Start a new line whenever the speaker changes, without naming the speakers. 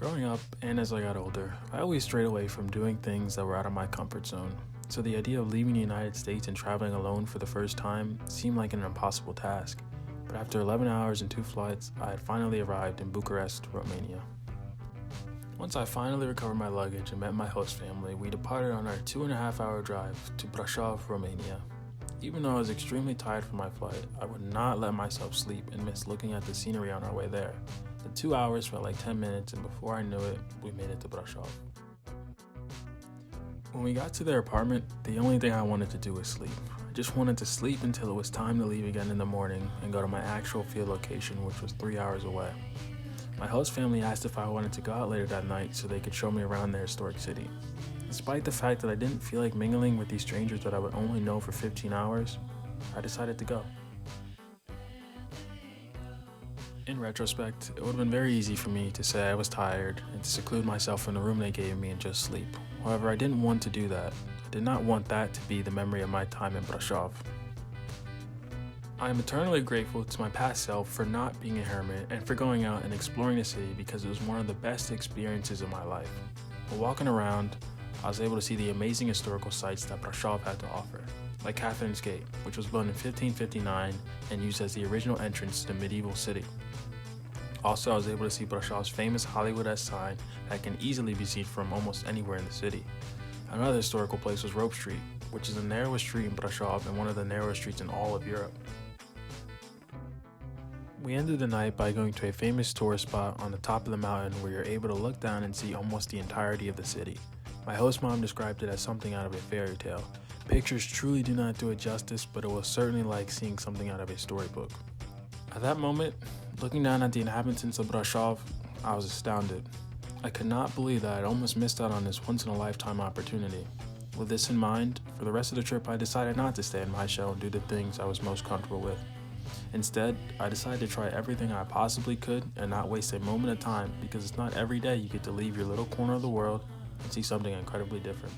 Growing up, and as I got older, I always strayed away from doing things that were out of my comfort zone. So the idea of leaving the United States and traveling alone for the first time seemed like an impossible task. But after 11 hours and 2 flights, I had finally arrived in Bucharest, Romania. Once I finally recovered my luggage and met my host family, we departed on our 2.5-hour drive to Braşov, Romania. Even though I was extremely tired from my flight, I would not let myself sleep and miss looking at the scenery on our way there. The 2 hours felt like 10 minutes, and before I knew it, we made it to Brașov. When we got to their apartment, the only thing I wanted to do was sleep. I just wanted to sleep until it was time to leave again in the morning and go to my actual field location, which was 3 hours away. My host family asked if I wanted to go out later that night so they could show me around their historic city. Despite the fact that I didn't feel like mingling with these strangers that I would only know for 15 hours, I decided to go. In retrospect, it would have been very easy for me to say I was tired and to seclude myself in the room they gave me and just sleep. However, I didn't want to do that. I did not want that to be the memory of my time in Brașov. I am eternally grateful to my past self for not being a hermit and for going out and exploring the city because it was one of the best experiences of my life. While walking around, I was able to see the amazing historical sites that Brașov had to offer, like Catherine's Gate, which was built in 1559 and used as the original entrance to the medieval city. Also, I was able to see Brașov's famous Hollywood-esque sign that can easily be seen from almost anywhere in the city. Another historical place was Rope Street, which is the narrowest street in Brașov and one of the narrowest streets in all of Europe. We ended the night by going to a famous tourist spot on the top of the mountain where you're able to look down and see almost the entirety of the city. My host mom described it as something out of a fairy tale. Pictures truly do not do it justice, but it was certainly like seeing something out of a storybook. At that moment, looking down at the inhabitants of Brașov, I was astounded. I could not believe that I'd almost missed out on this once-in-a-lifetime opportunity. With this in mind, for the rest of the trip I decided not to stay in my shell and do the things I was most comfortable with. Instead, I decided to try everything I possibly could and not waste a moment of time because it's not every day you get to leave your little corner of the world and see something incredibly different.